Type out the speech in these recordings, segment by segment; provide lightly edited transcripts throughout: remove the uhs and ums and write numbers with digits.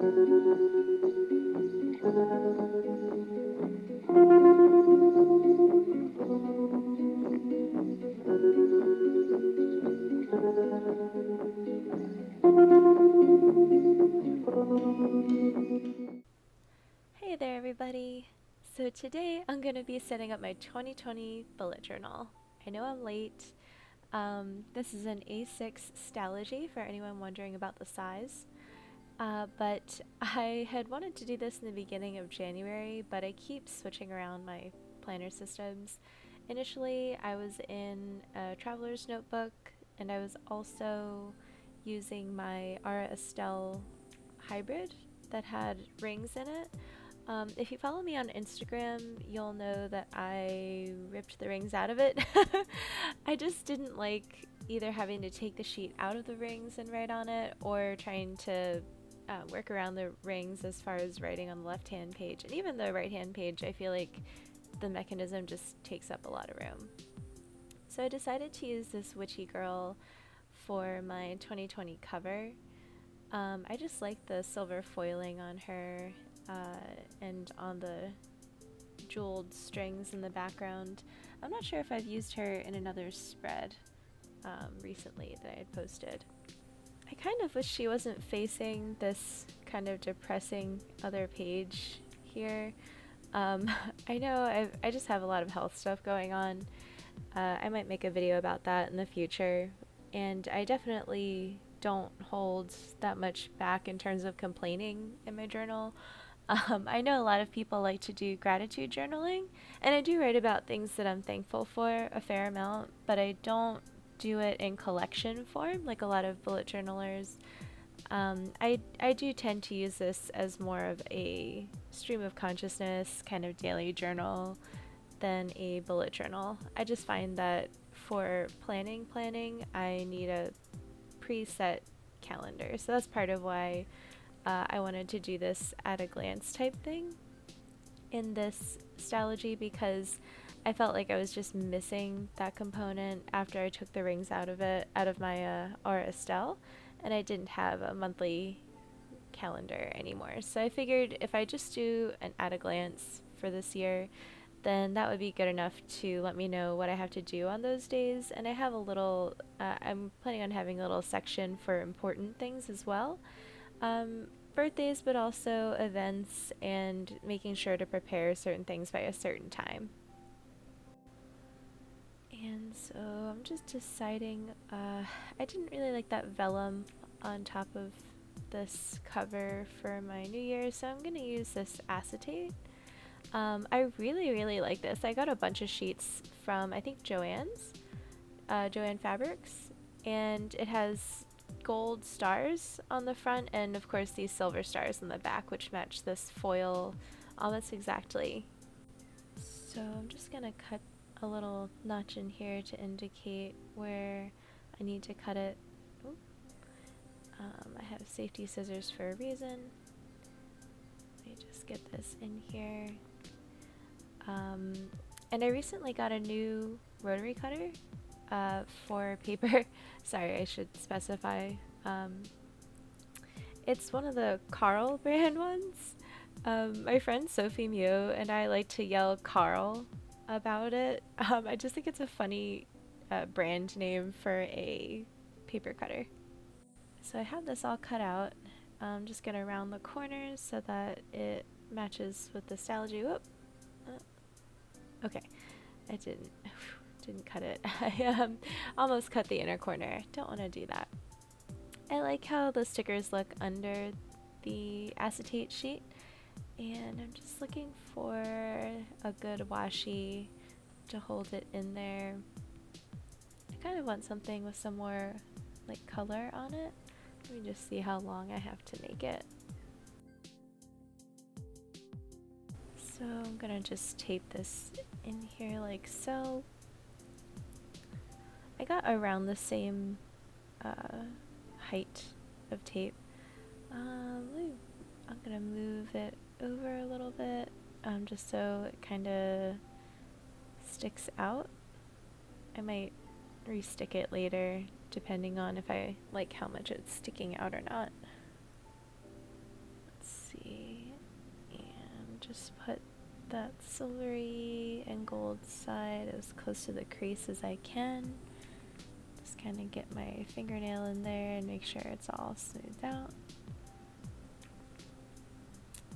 Hey there, everybody. So today I'm going to be setting up my 2020 bullet journal. I know I'm late. This is an A6 Stalogy for anyone wondering about the size. But I had wanted to do this in the beginning of January, but I keep switching around my planner systems. Initially, I was in a traveler's notebook, and I was also using my Ara Estelle hybrid that had rings in it. If you follow me on Instagram, you'll know that I ripped the rings out of it. I just didn't like either having to take the sheet out of the rings and write on it, or trying to work around the rings as far as writing on the left hand page. And even the right hand page, I feel like the mechanism just takes up a lot of room. So I decided to use this witchy girl for my 2020 cover. I just like the silver foiling on her and on the jeweled strings in the background. I'm not sure if I've used her in another spread recently that I had posted. I kind of wish she wasn't facing this kind of depressing other page here. I know I just have a lot of health stuff going on. I might make a video about that in the future, and I definitely don't hold that much back in terms of complaining in my journal. I know a lot of people like to do gratitude journaling, and I do write about things that I'm thankful for a fair amount, but I don't do it in collection form like a lot of bullet journalers. I do tend to use this as more of a stream of consciousness kind of daily journal than a bullet journal. I just find that for planning, I need a preset calendar. So that's part of why I wanted to do this at a glance type thing in this Stalogy, because I felt like I was just missing that component after I took the rings out of my Aura Estelle, and I didn't have a monthly calendar anymore. So I figured if I just do an at a glance for this year, then that would be good enough to let me know what I have to do on those days. And I have a little, I'm planning on having a little section for important things as well. Birthdays, but also events, and making sure to prepare certain things by a certain time. And so I'm just deciding, I didn't really like that vellum on top of this cover for my New Year, so I'm going to use this acetate. I really like this. I got a bunch of sheets from, I think, Joann Fabrics, and it has gold stars on the front, and of course these silver stars on the back, which match this foil almost exactly. So I'm just gonna cut a little notch in here to indicate where I need to cut it. Ooh. I have safety scissors for a reason. Let me just get this in here. And I recently got a new rotary cutter for paper. Sorry, I should specify. It's one of the Carl brand ones. My friend Sophie Mew and I like to yell Carl about it. I just think it's a funny brand name for a paper cutter. So I have this all cut out. I'm just gonna round the corners so that it matches with the Stalogy. Whoop. Okay, I didn't cut it. I almost cut the inner corner. Don't want to do that. I like how the stickers look under the acetate sheet, and I'm just looking for a good washi to hold it in there. I kind of want something with some more like color on it. Let me just see how long I have to make it. So I'm gonna just tape this in here like so. I got around the same height of tape. I'm gonna move it over a little bit just so it kind of sticks out. I might re-stick it later depending on if I like how much it's sticking out or not. just put that silvery and gold side as close to the crease as I can. Just kind of get my fingernail in there and make sure it's all smoothed out.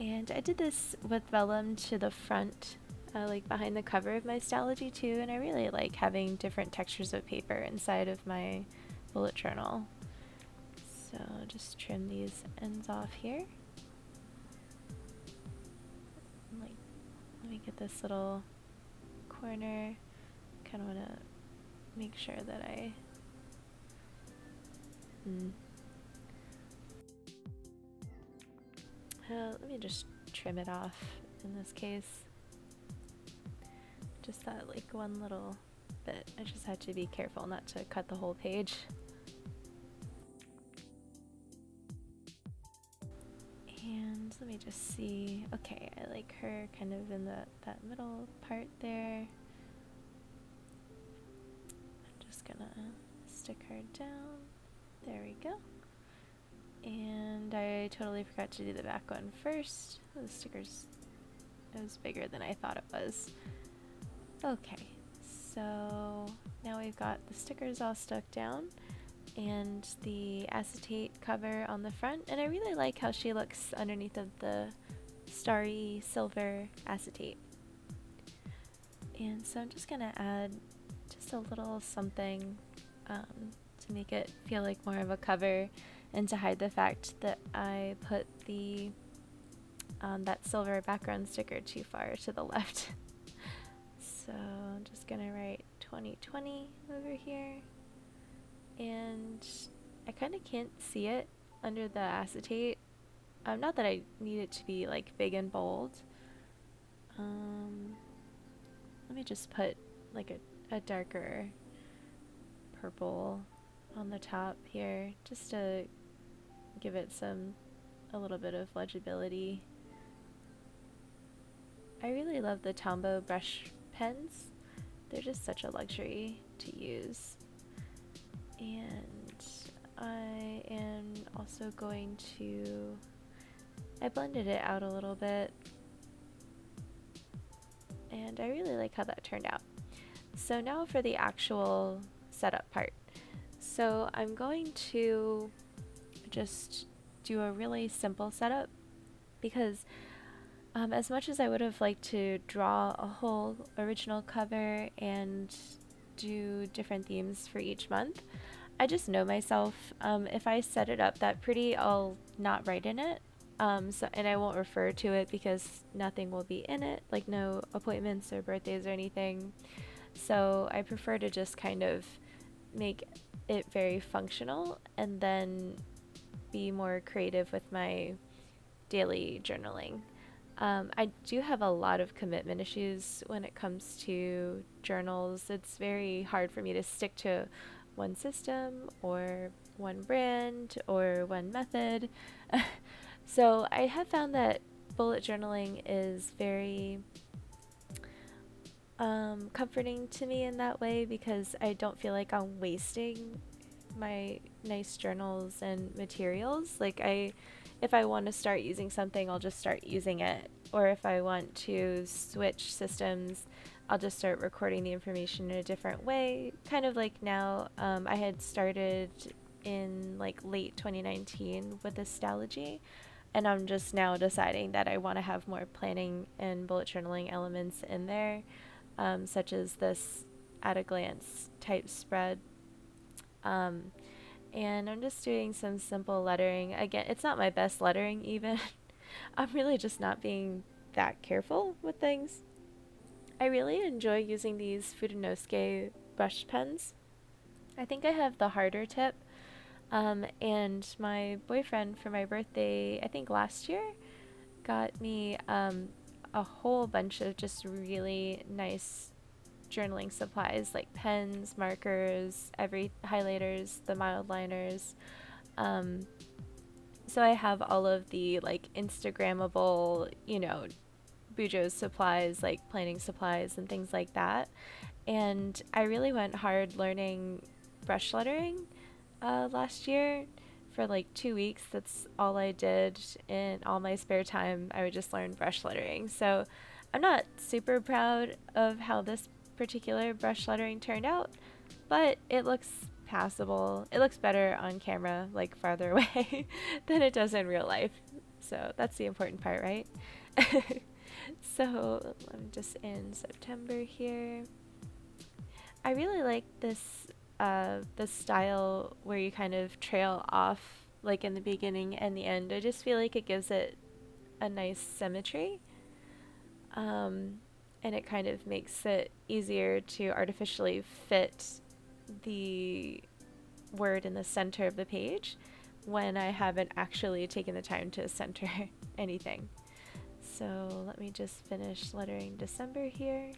And I did this with vellum to the front, like behind the cover of my Stalogy too, and I really like having different textures of paper inside of my bullet journal. So just trim these ends off here. Like, let me get this little corner. Kind of want to make sure that I let me just trim it off in this case. Just that like one little bit. I just had to be careful not to cut the whole page. And let me just see. Okay, I like her kind of in that middle part there. I'm just gonna stick her down. There we go. And I totally forgot to do the back one first. The stickers, it was bigger than I thought it was. Okay, so now we've got the stickers all stuck down and the acetate cover on the front, and I really like how she looks underneath of the starry silver acetate. And so I'm just gonna add just a little something to make it feel like more of a cover and to hide the fact that I put the that silver background sticker too far to the left. So I'm just gonna write 2020 over here, and I kind of can't see it under the acetate. Not that I need it to be like big and bold. Let me just put like a darker purple on the top here, just to give it a little bit of legibility. I really love the Tombow brush pens. They're just such a luxury to use. And I am also going to, I blended it out a little bit, and I really like how that turned out. So now for the actual setup part. So I'm going to just do a really simple setup, because as much as I would have liked to draw a whole original cover and do different themes for each month, I just know myself. If I set it up that pretty, I'll not write in it. And I won't refer to it because nothing will be in it, like no appointments or birthdays or anything. So I prefer to just kind of make it very functional and then be more creative with my daily journaling. I do have a lot of commitment issues when it comes to journals. It's very hard for me to stick to one system or one brand or one method. So I have found that bullet journaling is very comforting to me in that way, because I don't feel like I'm wasting my nice journals and materials. Like if I want to start using something, I'll just start using it. Or if I want to switch systems, I'll just start recording the information in a different way. Kind of like now, I had started in like late 2019 with this Stalogy, and I'm just now deciding that I want to have more planning and bullet journaling elements in there, such as this at a glance type spread. And I'm just doing some simple lettering. Again, it's not my best lettering even. I'm really just not being that careful with things. I really enjoy using these Fudenosuke brush pens. I think I have the harder tip. And my boyfriend for my birthday, I think last year, got me a whole bunch of just really nice journaling supplies, like pens, markers, highlighters, the mild liners. So I have all of the like Instagrammable, Bujo's supplies, like planning supplies and things like that. And I really went hard learning brush lettering last year for like 2 weeks, that's all I did in all my spare time. I would just learn brush lettering. So I'm not super proud of how this particular brush lettering turned out, but it looks passable. It looks better on camera, like farther away, than it does in real life. So that's the important part, right? So let me just end September here. I really like this style where you kind of trail off like in the beginning and the end. I just feel like it gives it a nice symmetry. And it kind of makes it easier to artificially fit the word in the center of the page when I haven't actually taken the time to center anything. So let me just finish lettering December here.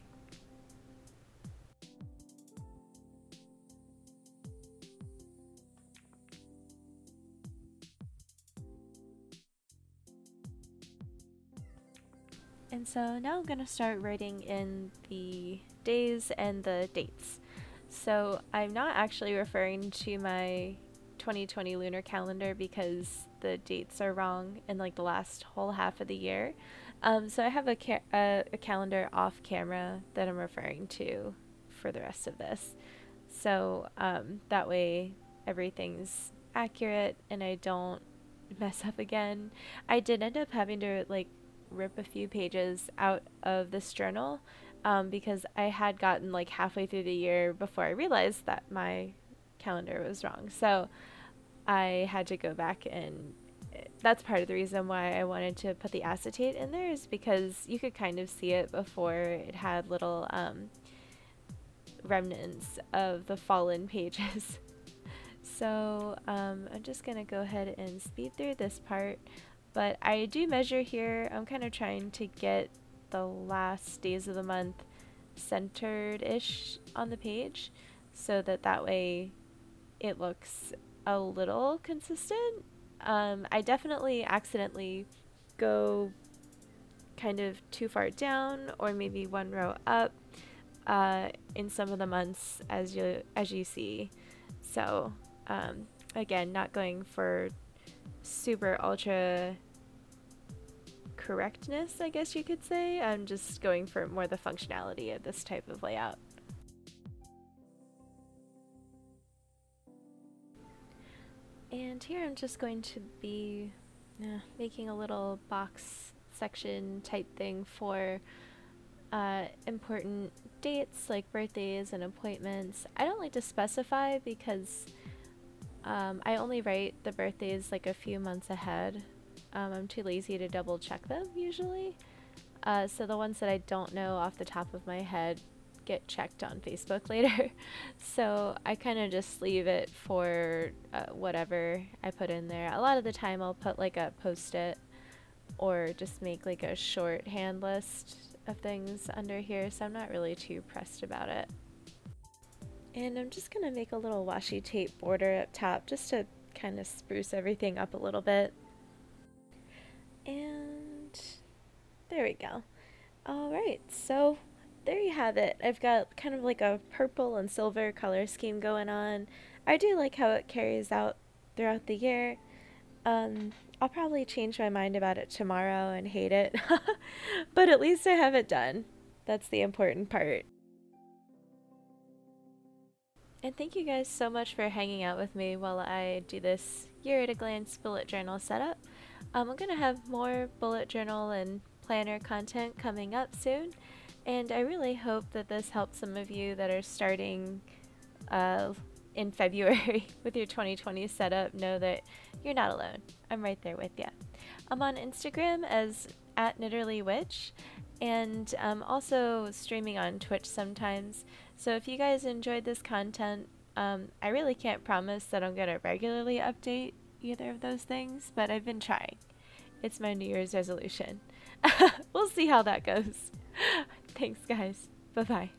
And so now I'm going to start writing in the days and the dates. So I'm not actually referring to my 2020 lunar calendar because the dates are wrong in like the last whole half of the year. So I have a calendar off camera that I'm referring to for the rest of this. So that way everything's accurate and I don't mess up again. I did end up having to like rip a few pages out of this journal because I had gotten like halfway through the year before I realized that my calendar was wrong. So I had to go back, and that's part of the reason why I wanted to put the acetate in there, is because you could kind of see it before it had little remnants of the fallen pages. So I'm just going to go ahead and speed through this part. But I do measure here. I'm kind of trying to get the last days of the month centered-ish on the page so that way it looks a little consistent. I definitely accidentally go kind of too far down or maybe one row up in some of the months as you see. So again, not going for super ultra correctness, I guess you could say. I'm just going for more the functionality of this type of layout. And here I'm just going to be making a little box section type thing for important dates like birthdays and appointments. I don't like to specify because I only write the birthdays like a few months ahead. I'm too lazy to double check them usually. So the ones that I don't know off the top of my head get checked on Facebook later. So I kind of just leave it for whatever I put in there. A lot of the time I'll put like a post-it or just make like a shorthand list of things under here, so I'm not really too pressed about it. And I'm just gonna make a little washi tape border up top just to kind of spruce everything up a little bit. And there we go. Alright, so there you have it. I've got kind of like a purple and silver color scheme going on. I do like how it carries out throughout the year. I'll probably change my mind about it tomorrow and hate it, but at least I have it done. That's the important part. And thank you guys so much for hanging out with me while I do this year at a glance bullet journal setup. I'm going to have more bullet journal and planner content coming up soon, and I really hope that this helps some of you that are starting in February with your 2020 setup know that you're not alone. I'm right there with you. I'm on Instagram as @knitterlywitch, and I'm also streaming on Twitch sometimes. So if you guys enjoyed this content, I really can't promise that I'm going to regularly update either of those things, but I've been trying. It's my New Year's resolution. We'll see how that goes. Thanks, guys. Bye-bye.